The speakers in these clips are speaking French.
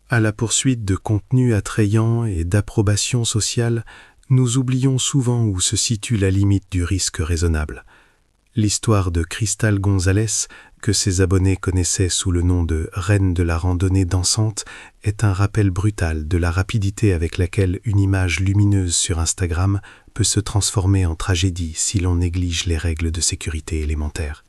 À la poursuite de contenus attrayants et d'approbation sociale, nous oublions souvent où se situe la limite du risque raisonnable. L'histoire de Crystal Gonzalez, que ses abonnés connaissaient sous le nom de reine de la randonnée dansante, est un rappel brutal de la rapidité avec laquelle une image lumineuse sur Instagram peut se transformer en tragédie si l'on néglige les règles de sécurité élémentaires.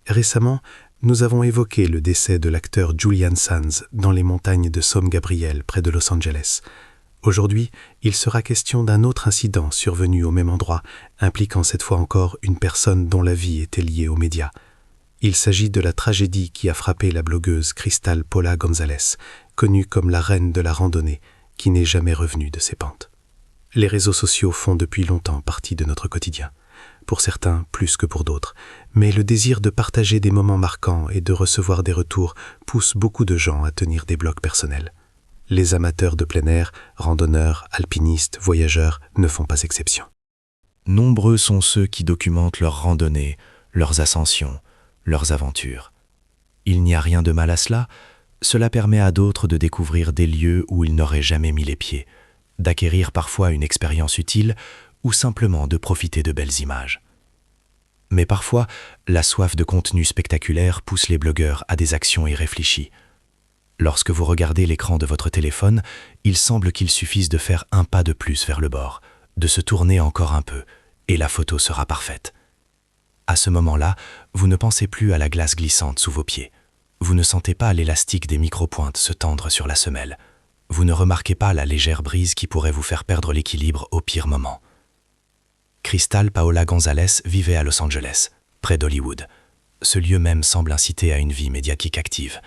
Récemment, nous avons évoqué le décès de l'acteur Julian Sands dans les montagnes de San Gabriel près de Los Angeles. Aujourd'hui, il sera question d'un autre incident survenu au même endroit, impliquant cette fois encore une personne dont la vie était liée aux médias. Il s'agit de la tragédie qui a frappé la blogueuse Crystal Paula Gonzalez, connue comme la reine de la randonnée, qui n'est jamais revenue de ses pentes. Les réseaux sociaux font depuis longtemps partie de notre quotidien. Pour certains, plus que pour d'autres, mais le désir de partager des moments marquants et de recevoir des retours pousse beaucoup de gens à tenir des blogs personnels. Les amateurs de plein air, randonneurs, alpinistes, voyageurs ne font pas exception. Nombreux sont ceux qui documentent leurs randonnées, leurs ascensions, leurs aventures. Il n'y a rien de mal à cela, cela permet à d'autres de découvrir des lieux où ils n'auraient jamais mis les pieds, d'acquérir parfois une expérience utile ou simplement de profiter de belles images. Mais parfois, la soif de contenu spectaculaire pousse les blogueurs à des actions irréfléchies. Lorsque vous regardez l'écran de votre téléphone, il semble qu'il suffise de faire un pas de plus vers le bord, de se tourner encore un peu, et la photo sera parfaite. À ce moment-là, vous ne pensez plus à la glace glissante sous vos pieds. Vous ne sentez pas l'élastique des micro-pointes se tendre sur la semelle. Vous ne remarquez pas la légère brise qui pourrait vous faire perdre l'équilibre au pire moment. Crystal Paola Gonzalez vivait à Los Angeles, près d'Hollywood. Ce lieu même semble inciter à une vie médiatique active.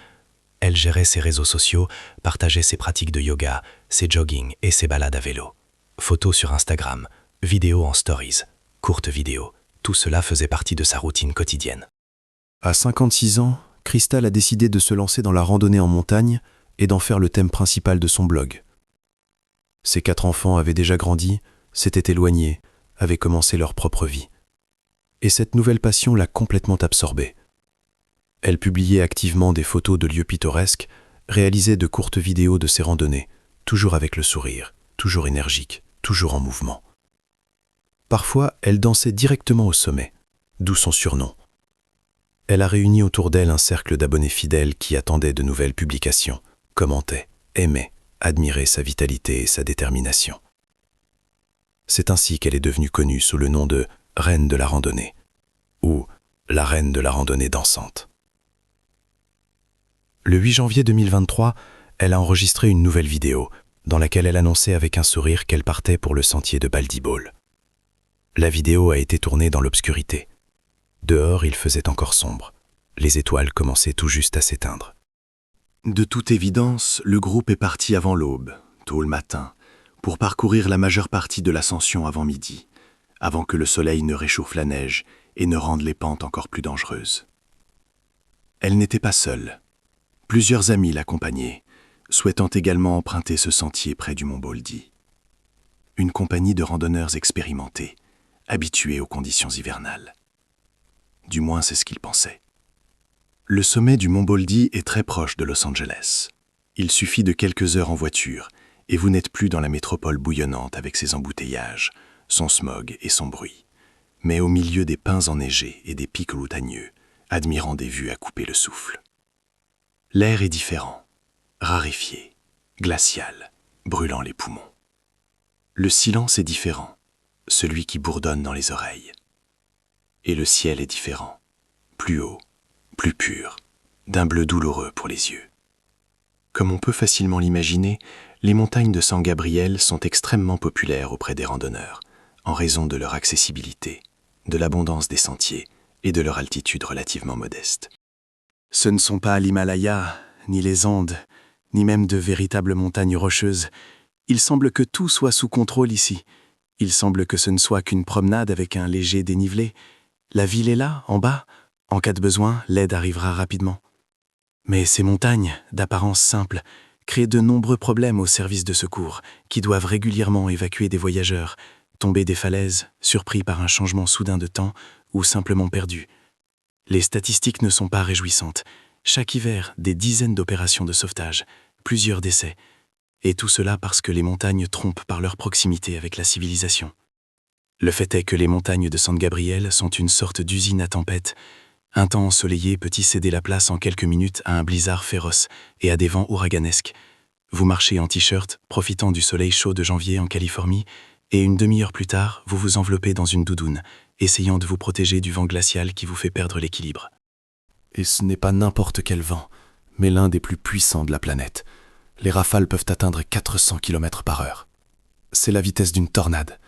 Elle gérait ses réseaux sociaux, partageait ses pratiques de yoga, ses joggings et ses balades à vélo. Photos sur Instagram, vidéos en stories, courtes vidéos, tout cela faisait partie de sa routine quotidienne. À 56 ans, Crystal a décidé de se lancer dans la randonnée en montagne et d'en faire le thème principal de son blog. Ses 4 enfants avaient déjà grandi, s'étaient éloignés, avaient commencé leur propre vie. Et cette nouvelle passion l'a complètement absorbée. Elle publiait activement des photos de lieux pittoresques, réalisait de courtes vidéos de ses randonnées, toujours avec le sourire, toujours énergique, toujours en mouvement. Parfois, elle dansait directement au sommet, d'où son surnom. Elle a réuni autour d'elle un cercle d'abonnés fidèles qui attendaient de nouvelles publications, commentaient, aimaient, admiraient sa vitalité et sa détermination. C'est ainsi qu'elle est devenue connue sous le nom de « reine de la randonnée » ou « la reine de la randonnée dansante ». Le 8 janvier 2023, elle a enregistré une nouvelle vidéo dans laquelle elle annonçait avec un sourire qu'elle partait pour le sentier de Baldy Ball. La vidéo a été tournée dans l'obscurité. Dehors, il faisait encore sombre. Les étoiles commençaient tout juste à s'éteindre. De toute évidence, le groupe est parti avant l'aube, tôt le matin, pour parcourir la majeure partie de l'ascension avant midi, avant que le soleil ne réchauffe la neige et ne rende les pentes encore plus dangereuses. Elle n'était pas seule. Plusieurs amis l'accompagnaient, souhaitant également emprunter ce sentier près du mont Baldy. Une compagnie de randonneurs expérimentés, habitués aux conditions hivernales. Du moins, c'est ce qu'ils pensaient. Le sommet du mont Baldy est très proche de Los Angeles. Il suffit de quelques heures en voiture et vous n'êtes plus dans la métropole bouillonnante avec ses embouteillages, son smog et son bruit, mais au milieu des pins enneigés et des pics montagneux, admirant des vues à couper le souffle. L'air est différent, raréfié, glacial, brûlant les poumons. Le silence est différent, celui qui bourdonne dans les oreilles. Et le ciel est différent, plus haut, plus pur, d'un bleu douloureux pour les yeux. Comme on peut facilement l'imaginer, les montagnes de San Gabriel sont extrêmement populaires auprès des randonneurs, en raison de leur accessibilité, de l'abondance des sentiers et de leur altitude relativement modeste. Ce ne sont pas l'Himalaya, ni les Andes, ni même de véritables montagnes rocheuses. Il semble que tout soit sous contrôle ici. Il semble que ce ne soit qu'une promenade avec un léger dénivelé. La ville est là, en bas. En cas de besoin, l'aide arrivera rapidement. Mais ces montagnes, d'apparence simple, créent de nombreux problèmes aux services de secours, qui doivent régulièrement évacuer des voyageurs, tomber des falaises, surpris par un changement soudain de temps ou simplement perdus. Les statistiques ne sont pas réjouissantes. Chaque hiver, des dizaines d'opérations de sauvetage, plusieurs décès. Et tout cela parce que les montagnes trompent par leur proximité avec la civilisation. Le fait est que les montagnes de San Gabriel sont une sorte d'usine à tempête. Un temps ensoleillé peut y céder la place en quelques minutes à un blizzard féroce et à des vents ouraganesques. Vous marchez en t-shirt, profitant du soleil chaud de janvier en Californie, et une demi-heure plus tard, vous vous enveloppez dans une doudoune, essayant de vous protéger du vent glacial qui vous fait perdre l'équilibre. Et ce n'est pas n'importe quel vent, mais l'un des plus puissants de la planète. Les rafales peuvent atteindre 400 km/h. C'est la vitesse d'une tornade.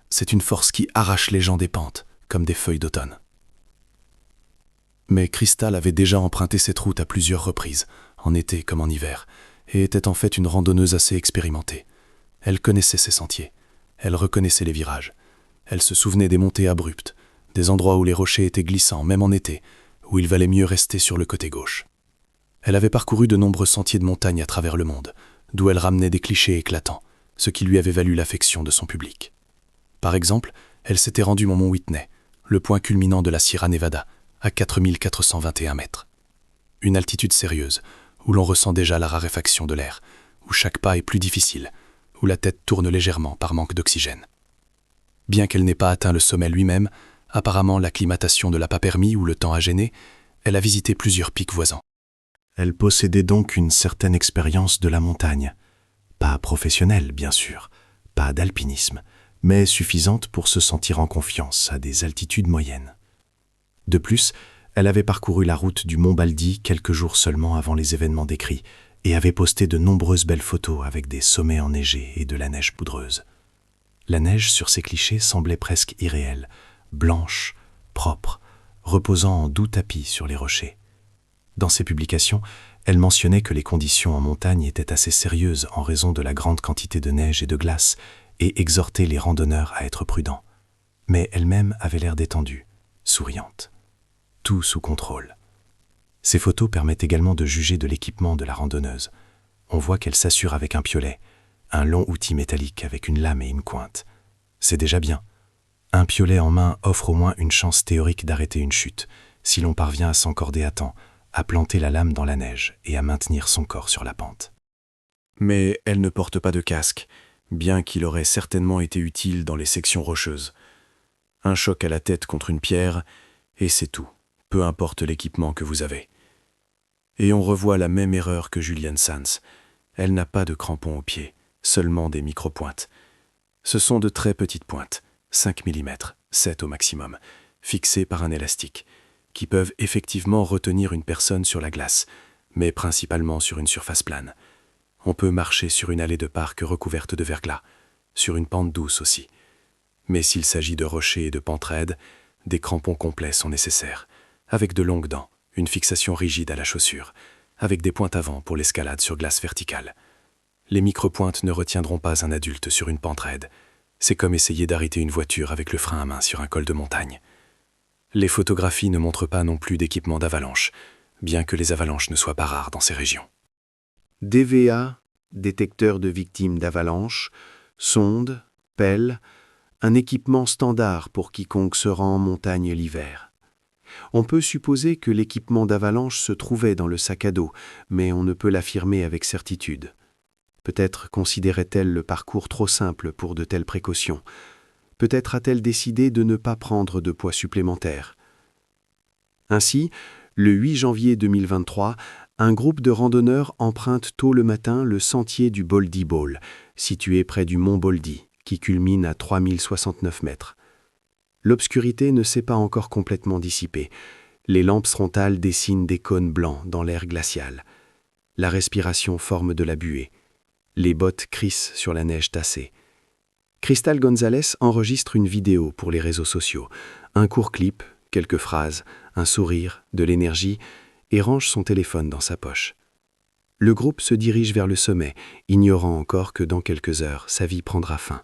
C'est une force qui arrache les gens des pentes, comme des feuilles d'automne. Mais Crystal avait déjà emprunté cette route à plusieurs reprises, en été comme en hiver, et était en fait une randonneuse assez expérimentée. Elle connaissait ses sentiers, elle reconnaissait les virages, elle se souvenait des montées abruptes, des endroits où les rochers étaient glissants, même en été, où il valait mieux rester sur le côté gauche. Elle avait parcouru de nombreux sentiers de montagne à travers le monde, d'où elle ramenait des clichés éclatants, ce qui lui avait valu l'affection de son public. Par exemple, elle s'était rendue au mont Whitney, le point culminant de la Sierra Nevada, à 4421 mètres. Une altitude sérieuse, où l'on ressent déjà la raréfaction de l'air, où chaque pas est plus difficile, où la tête tourne légèrement par manque d'oxygène. Bien qu'elle n'ait pas atteint le sommet lui-même, apparemment l'acclimatation ne l'a pas permis ou le temps a gêné, elle a visité plusieurs pics voisins. Elle possédait donc une certaine expérience de la montagne. Pas professionnelle, bien sûr, pas d'alpinisme, mais suffisante pour se sentir en confiance à des altitudes moyennes. De plus, elle avait parcouru la route du Mont Baldy quelques jours seulement avant les événements décrits et avait posté de nombreuses belles photos avec des sommets enneigés et de la neige poudreuse. La neige sur ces clichés semblait presque irréelle, blanche, propre, reposant en doux tapis sur les rochers. Dans ses publications, elle mentionnait que les conditions en montagne étaient assez sérieuses en raison de la grande quantité de neige et de glace et exhortait les randonneurs à être prudents. Mais elle-même avait l'air détendue, souriante. Tout sous contrôle. Ces photos permettent également de juger de l'équipement de la randonneuse. On voit qu'elle s'assure avec un piolet, un long outil métallique avec une lame et une pointe. C'est déjà bien. Un piolet en main offre au moins une chance théorique d'arrêter une chute, si l'on parvient à s'encorder à temps, à planter la lame dans la neige et à maintenir son corps sur la pente. Mais elle ne porte pas de casque, bien qu'il aurait certainement été utile dans les sections rocheuses. Un choc à la tête contre une pierre, et c'est tout, peu importe l'équipement que vous avez. Et on revoit la même erreur que Julian Sands. Elle n'a pas de crampons aux pieds, seulement des micro-pointes. Ce sont de très petites pointes, 5 mm, 7 au maximum, fixées par un élastique, qui peuvent effectivement retenir une personne sur la glace, mais principalement sur une surface plane. On peut marcher sur une allée de parc recouverte de verglas, sur une pente douce aussi. Mais s'il s'agit de rochers et de pentes raides, des crampons complets sont nécessaires, avec de longues dents, une fixation rigide à la chaussure, avec des pointes avant pour l'escalade sur glace verticale. Les micro-pointes ne retiendront pas un adulte sur une pente raide. C'est comme essayer d'arrêter une voiture avec le frein à main sur un col de montagne. Les photographies ne montrent pas non plus d'équipement d'avalanche, bien que les avalanches ne soient pas rares dans ces régions. DVA, détecteur de victimes d'avalanche, sonde, pelle, un équipement standard pour quiconque se rend en montagne l'hiver. On peut supposer que l'équipement d'avalanche se trouvait dans le sac à dos, mais on ne peut l'affirmer avec certitude. Peut-être considérait-elle le parcours trop simple pour de telles précautions. Peut-être a-t-elle décidé de ne pas prendre de poids supplémentaire. Ainsi, le 8 janvier 2023, un groupe de randonneurs emprunte tôt le matin le sentier du Baldy Ball, situé près du mont Baldy, qui culmine à 3069 mètres. L'obscurité ne s'est pas encore complètement dissipée. Les lampes frontales dessinent des cônes blancs dans l'air glacial. La respiration forme de la buée. Les bottes crissent sur la neige tassée. Crystal Gonzalez enregistre une vidéo pour les réseaux sociaux, un court clip, quelques phrases, un sourire, de l'énergie, et range son téléphone dans sa poche. Le groupe se dirige vers le sommet, ignorant encore que dans quelques heures, sa vie prendra fin.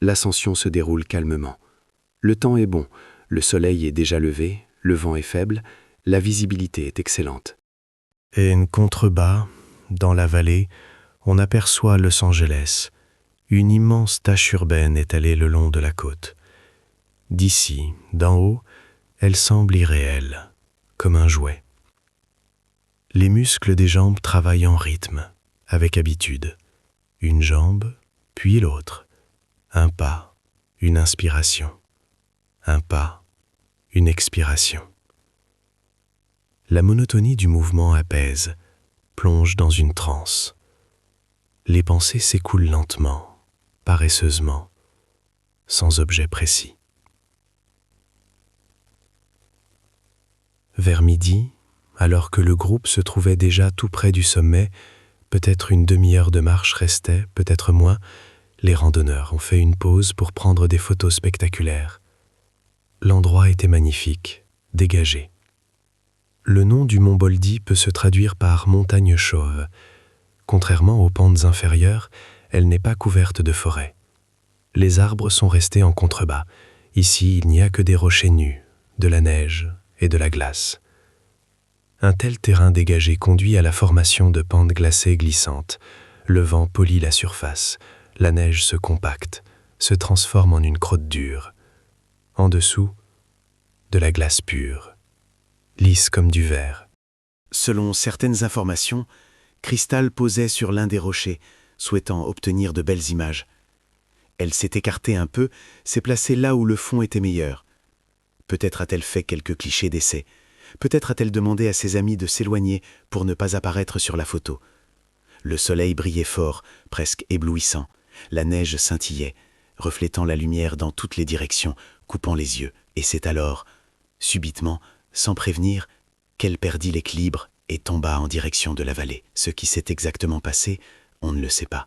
L'ascension se déroule calmement. Le temps est bon, le soleil est déjà levé, le vent est faible, la visibilité est excellente. Et en contrebas, dans la vallée, on aperçoit Los Angeles. Une immense tache urbaine étalée le long de la côte. D'ici, d'en haut, elle semble irréelle, comme un jouet. Les muscles des jambes travaillent en rythme, avec habitude. Une jambe, puis l'autre. Un pas, une inspiration. Un pas, une expiration. La monotonie du mouvement apaise, plonge dans une transe. Les pensées s'écoulent lentement, paresseusement, sans objet précis. Vers midi, alors que le groupe se trouvait déjà tout près du sommet, peut-être une demi-heure de marche restait, peut-être moins, les randonneurs ont fait une pause pour prendre des photos spectaculaires. L'endroit était magnifique, dégagé. Le nom du mont Boldy peut se traduire par montagne chauve. Contrairement aux pentes inférieures, elle n'est pas couverte de forêt. Les arbres sont restés en contrebas. Ici, il n'y a que des rochers nus, de la neige et de la glace. Un tel terrain dégagé conduit à la formation de pentes glacées glissantes. Le vent polit la surface, la neige se compacte, se transforme en une crotte dure. En dessous, de la glace pure, lisse comme du verre. Selon certaines informations, Crystal posait sur l'un des rochers, souhaitant obtenir de belles images. Elle s'est écartée un peu, s'est placée là où le fond était meilleur. Peut-être a-t-elle fait quelques clichés d'essai. Peut-être a-t-elle demandé à ses amis de s'éloigner pour ne pas apparaître sur la photo. Le soleil brillait fort, presque éblouissant. La neige scintillait, reflétant la lumière dans toutes les directions, coupant les yeux. Et c'est alors, subitement, sans prévenir, qu'elle perdit l'équilibre et tomba en direction de la vallée. Ce qui s'est exactement passé, on ne le sait pas.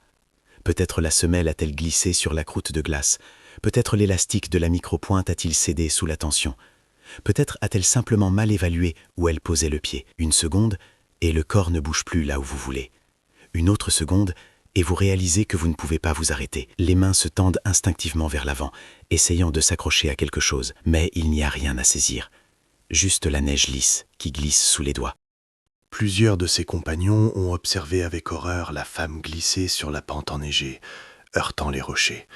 Peut-être la semelle a-t-elle glissé sur la croûte de glace. Peut-être l'élastique de la micro-pointe a-t-il cédé sous la tension. Peut-être a-t-elle simplement mal évalué où elle posait le pied. Une seconde, et le corps ne bouge plus là où vous voulez. Une autre seconde, et vous réalisez que vous ne pouvez pas vous arrêter. Les mains se tendent instinctivement vers l'avant, essayant de s'accrocher à quelque chose, mais il n'y a rien à saisir. Juste la neige lisse qui glisse sous les doigts. Plusieurs de ses compagnons ont observé avec horreur la femme glisser sur la pente enneigée, heurtant les rochers.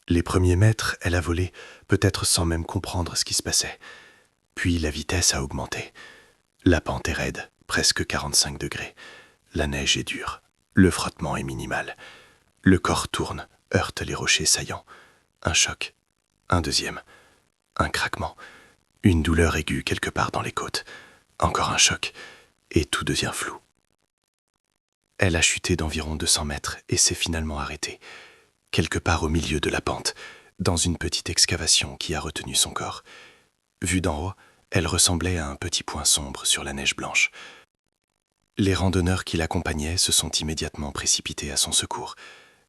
Les premiers mètres, elle a volé, peut-être sans même comprendre ce qui se passait. Puis la vitesse a augmenté. La pente est raide, presque 45 degrés. La neige est dure. Le frottement est minimal. Le corps tourne, heurte les rochers saillants. Un choc. Un deuxième. Un craquement. Une douleur aiguë quelque part dans les côtes. Encore un choc. Et tout devient flou. Elle a chuté d'environ 200 mètres et s'est finalement arrêtée. Quelque part au milieu de la pente, dans une petite excavation qui a retenu son corps. Vue d'en haut, elle ressemblait à un petit point sombre sur la neige blanche. Les randonneurs qui l'accompagnaient se sont immédiatement précipités à son secours,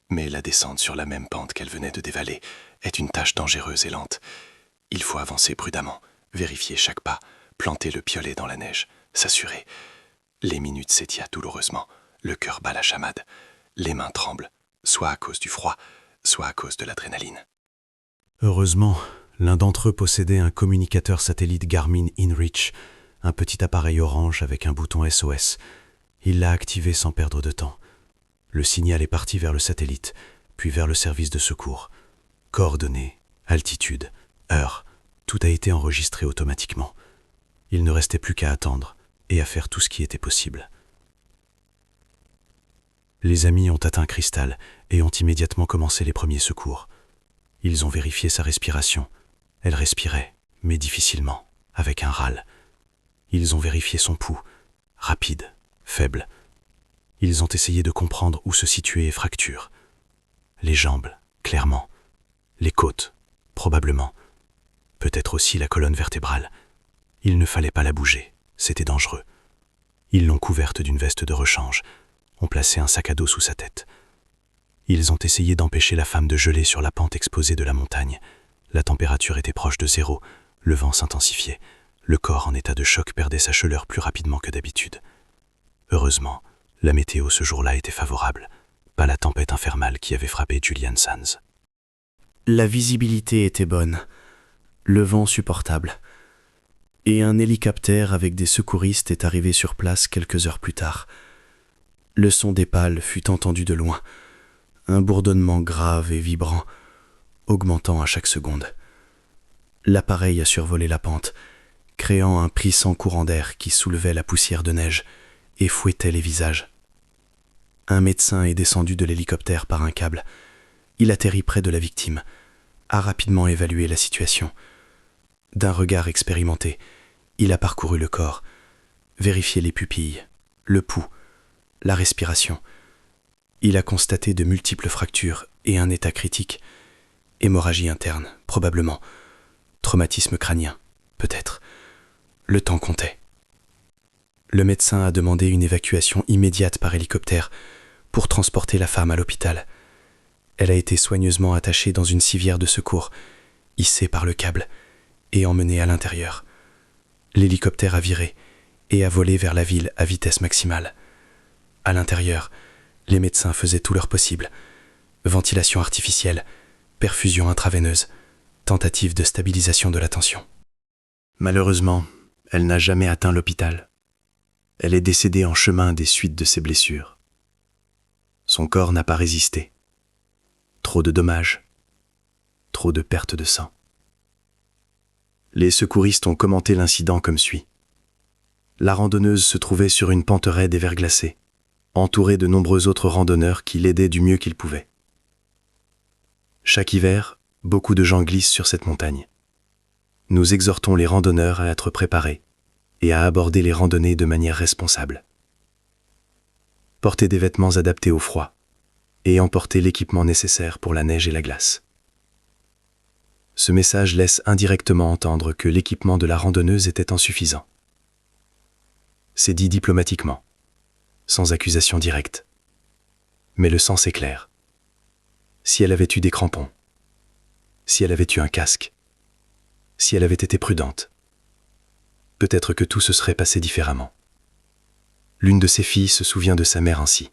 mais la descente sur la même pente qu'elle venait de dévaler est une tâche dangereuse et lente. Il faut avancer prudemment, vérifier chaque pas, planter le piolet dans la neige, s'assurer. Les minutes s'étirent douloureusement, le cœur bat la chamade, les mains tremblent, soit à cause du froid, soit à cause de l'adrénaline. Heureusement, l'un d'entre eux possédait un communicateur satellite Garmin InReach, un petit appareil orange avec un bouton SOS. Il l'a activé sans perdre de temps. Le signal est parti vers le satellite, puis vers le service de secours. Coordonnées, altitude, heure, tout a été enregistré automatiquement. Il ne restait plus qu'à attendre et à faire tout ce qui était possible. Les amis ont atteint Crystal et ont immédiatement commencé les premiers secours. Ils ont vérifié sa respiration. Elle respirait, mais difficilement, avec un râle. Ils ont vérifié son pouls, rapide, faible. Ils ont essayé de comprendre où se situaient les fractures. Les jambes, clairement. Les côtes, probablement. Peut-être aussi la colonne vertébrale. Il ne fallait pas la bouger, c'était dangereux. Ils l'ont couverte d'une veste de rechange, ont placé un sac à dos sous sa tête. Ils ont essayé d'empêcher la femme de geler sur la pente exposée de la montagne. La température était proche de 0, le vent s'intensifiait. Le corps en état de choc perdait sa chaleur plus rapidement que d'habitude. Heureusement, la météo ce jour-là était favorable, pas la tempête infernale qui avait frappé Julian Sands. La visibilité était bonne, le vent supportable. Et un hélicoptère avec des secouristes est arrivé sur place quelques heures plus tard. Le son des pales fut entendu de loin, un bourdonnement grave et vibrant, augmentant à chaque seconde. L'appareil a survolé la pente, créant un puissant courant d'air qui soulevait la poussière de neige et fouettait les visages. Un médecin est descendu de l'hélicoptère par un câble. Il atterrit près de la victime, a rapidement évalué la situation. D'un regard expérimenté, il a parcouru le corps, vérifié les pupilles, le pouls, la respiration. Il a constaté de multiples fractures et un état critique. Hémorragie interne, probablement. Traumatisme crânien, peut-être. Le temps comptait. Le médecin a demandé une évacuation immédiate par hélicoptère pour transporter la femme à l'hôpital. Elle a été soigneusement attachée dans une civière de secours, hissée par le câble et emmenée à l'intérieur. L'hélicoptère a viré et a volé vers la ville à vitesse maximale. À l'intérieur, les médecins faisaient tout leur possible. Ventilation artificielle, perfusion intraveineuse, tentative de stabilisation de la tension. Malheureusement, elle n'a jamais atteint l'hôpital. Elle est décédée en chemin des suites de ses blessures. Son corps n'a pas résisté. Trop de dommages, trop de pertes de sang. Les secouristes ont commenté l'incident comme suit. La randonneuse se trouvait sur une pente raide et verglacée, entourée de nombreux autres randonneurs qui l'aidaient du mieux qu'ils pouvaient. Chaque hiver, beaucoup de gens glissent sur cette montagne. Nous exhortons les randonneurs à être préparés et à aborder les randonnées de manière responsable. Portez des vêtements adaptés au froid et emportez l'équipement nécessaire pour la neige et la glace. Ce message laisse indirectement entendre que l'équipement de la randonneuse était insuffisant. C'est dit diplomatiquement, sans accusation directe. Mais le sens est clair. Si elle avait eu des crampons, si elle avait eu un casque, si elle avait été prudente, peut-être que tout se serait passé différemment. L'une de ses filles se souvient de sa mère ainsi.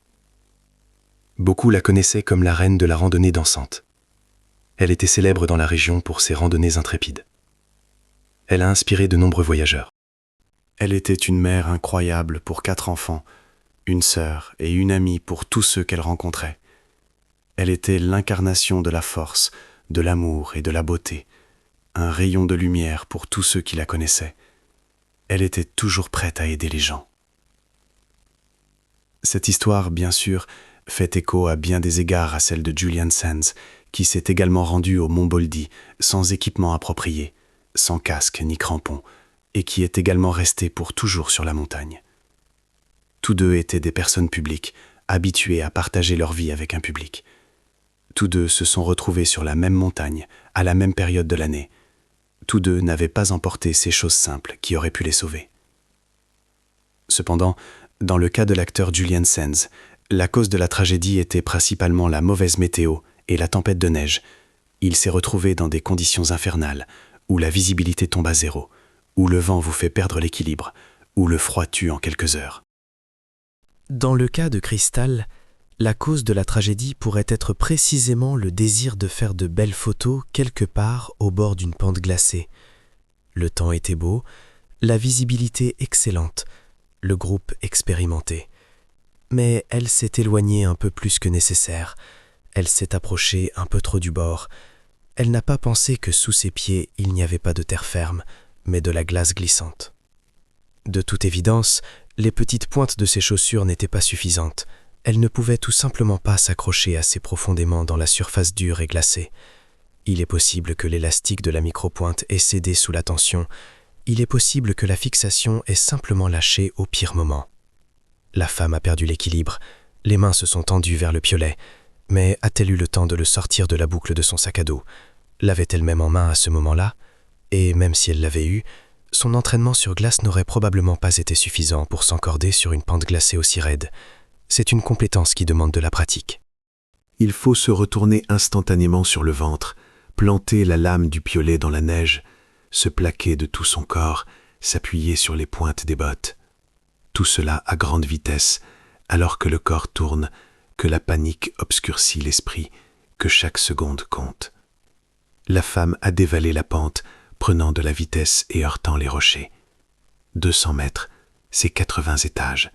Beaucoup la connaissaient comme la reine de la randonnée dansante. Elle était célèbre dans la région pour ses randonnées intrépides. Elle a inspiré de nombreux voyageurs. Elle était une mère incroyable pour 4 enfants, une sœur et une amie pour tous ceux qu'elle rencontrait. Elle était l'incarnation de la force, de l'amour et de la beauté, un rayon de lumière pour tous ceux qui la connaissaient. Elle était toujours prête à aider les gens. Cette histoire, bien sûr, fait écho à bien des égards à celle de Julian Sands, qui s'est également rendu au Mont Boldy, sans équipement approprié, sans casque ni crampons, et qui est également resté pour toujours sur la montagne. Tous deux étaient des personnes publiques, habituées à partager leur vie avec un public. Tous deux se sont retrouvés sur la même montagne, à la même période de l'année. Tous deux n'avaient pas emporté ces choses simples qui auraient pu les sauver. Cependant, dans le cas de l'acteur Julian Sands, la cause de la tragédie était principalement la mauvaise météo et la tempête de neige. Il s'est retrouvé dans des conditions infernales, où la visibilité tombe à zéro, où le vent vous fait perdre l'équilibre, où le froid tue en quelques heures. Dans le cas de Crystal, la cause de la tragédie pourrait être précisément le désir de faire de belles photos quelque part au bord d'une pente glacée. Le temps était beau, la visibilité excellente, le groupe expérimenté. Mais elle s'est éloignée un peu plus que nécessaire. Elle s'est approchée un peu trop du bord. Elle n'a pas pensé que sous ses pieds il n'y avait pas de terre ferme, mais de la glace glissante. De toute évidence, les petites pointes de ses chaussures n'étaient pas suffisantes. Elle ne pouvait tout simplement pas s'accrocher assez profondément dans la surface dure et glacée. Il est possible que l'élastique de la micropointe ait cédé sous la tension. Il est possible que la fixation ait simplement lâché au pire moment. La femme a perdu l'équilibre. Les mains se sont tendues vers le piolet. Mais a-t-elle eu le temps de le sortir de la boucle de son sac à dos? L'avait-elle même en main à ce moment-là? Et même si elle l'avait eu, son entraînement sur glace n'aurait probablement pas été suffisant pour s'encorder sur une pente glacée aussi raide. C'est une compétence qui demande de la pratique. Il faut se retourner instantanément sur le ventre, planter la lame du piolet dans la neige, se plaquer de tout son corps, s'appuyer sur les pointes des bottes. Tout cela à grande vitesse, alors que le corps tourne, que la panique obscurcit l'esprit, que chaque seconde compte. La femme a dévalé la pente, prenant de la vitesse et heurtant les rochers. 200 mètres, c'est 80 étages.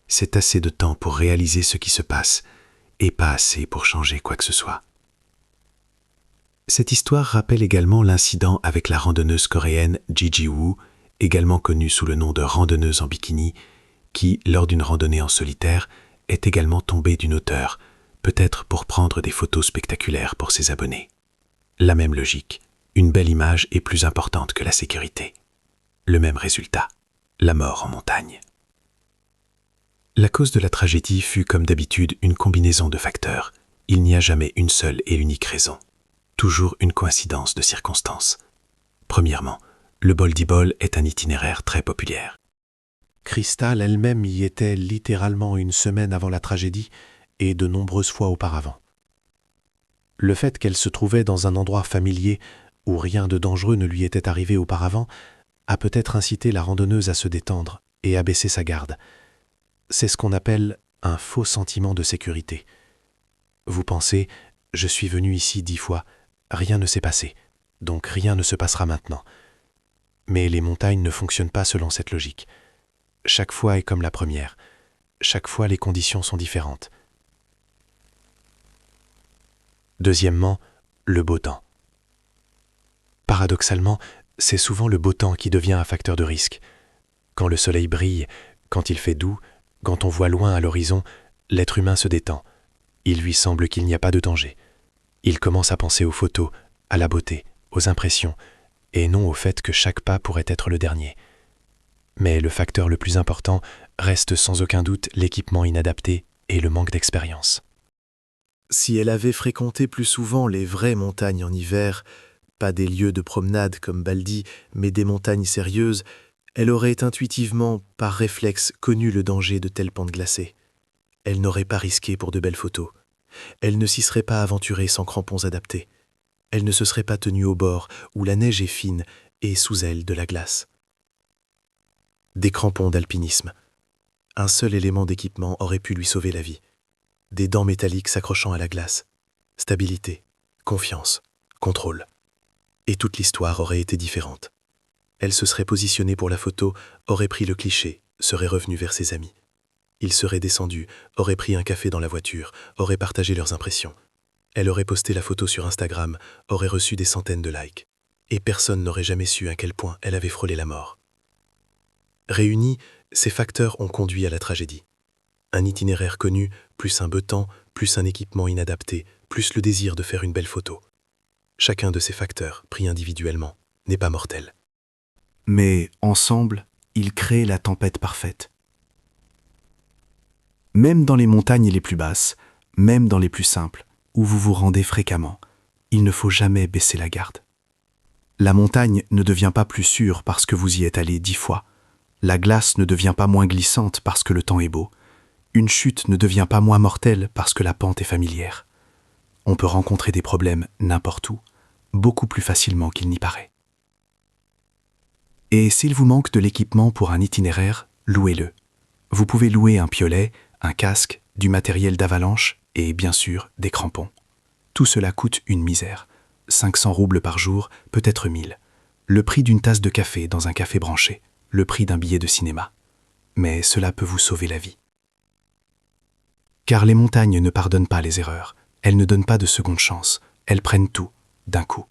C'est assez de temps pour réaliser ce qui se passe, et pas assez pour changer quoi que ce soit. Cette histoire rappelle également l'incident avec la randonneuse coréenne Gigi Wu, également connue sous le nom de randonneuse en bikini, qui, lors d'une randonnée en solitaire, est également tombé d'une hauteur, peut-être pour prendre des photos spectaculaires pour ses abonnés. La même logique, une belle image est plus importante que la sécurité. Le même résultat, la mort en montagne. La cause de la tragédie fut comme d'habitude une combinaison de facteurs. Il n'y a jamais une seule et unique raison. Toujours une coïncidence de circonstances. Premièrement, le Boldibol est un itinéraire très populaire. Cristal elle-même y était littéralement une semaine avant la tragédie et de nombreuses fois auparavant. Le fait qu'elle se trouvait dans un endroit familier où rien de dangereux ne lui était arrivé auparavant a peut-être incité la randonneuse à se détendre et à baisser sa garde. C'est ce qu'on appelle un faux sentiment de sécurité. Vous pensez « je suis venu ici 10 fois, rien ne s'est passé, donc rien ne se passera maintenant ». Mais les montagnes ne fonctionnent pas selon cette logique. Chaque fois est comme la première. Chaque fois, les conditions sont différentes. Deuxièmement, le beau temps. Paradoxalement, c'est souvent le beau temps qui devient un facteur de risque. Quand le soleil brille, quand il fait doux, quand on voit loin à l'horizon, l'être humain se détend. Il lui semble qu'il n'y a pas de danger. Il commence à penser aux photos, à la beauté, aux impressions, et non au fait que chaque pas pourrait être le dernier. Mais le facteur le plus important reste sans aucun doute l'équipement inadapté et le manque d'expérience. Si elle avait fréquenté plus souvent les vraies montagnes en hiver, pas des lieux de promenade comme Baldi, mais des montagnes sérieuses, elle aurait intuitivement, par réflexe, connu le danger de telles pentes glacées. Elle n'aurait pas risqué pour de belles photos. Elle ne s'y serait pas aventurée sans crampons adaptés. Elle ne se serait pas tenue au bord, où la neige est fine, et sous elle de la glace. Des crampons d'alpinisme. Un seul élément d'équipement aurait pu lui sauver la vie. Des dents métalliques s'accrochant à la glace. Stabilité, confiance, contrôle. Et toute l'histoire aurait été différente. Elle se serait positionnée pour la photo, aurait pris le cliché, serait revenue vers ses amis. Ils seraient descendus, auraient pris un café dans la voiture, auraient partagé leurs impressions. Elle aurait posté la photo sur Instagram, aurait reçu des centaines de likes. Et personne n'aurait jamais su à quel point elle avait frôlé la mort. Réunis, ces facteurs ont conduit à la tragédie. Un itinéraire connu, plus un beau temps, plus un équipement inadapté, plus le désir de faire une belle photo. Chacun de ces facteurs, pris individuellement, n'est pas mortel. Mais ensemble, ils créent la tempête parfaite. Même dans les montagnes les plus basses, même dans les plus simples, où vous vous rendez fréquemment, il ne faut jamais baisser la garde. La montagne ne devient pas plus sûre parce que vous y êtes allé 10 fois. La glace ne devient pas moins glissante parce que le temps est beau. Une chute ne devient pas moins mortelle parce que la pente est familière. On peut rencontrer des problèmes n'importe où, beaucoup plus facilement qu'il n'y paraît. Et s'il vous manque de l'équipement pour un itinéraire, louez-le. Vous pouvez louer un piolet, un casque, du matériel d'avalanche et, bien sûr, des crampons. Tout cela coûte une misère. 500 roubles par jour, peut-être 1000. Le prix d'une tasse de café dans un café branché, le prix d'un billet de cinéma. Mais cela peut vous sauver la vie. Car les montagnes ne pardonnent pas les erreurs. Elles ne donnent pas de seconde chance. Elles prennent tout, d'un coup.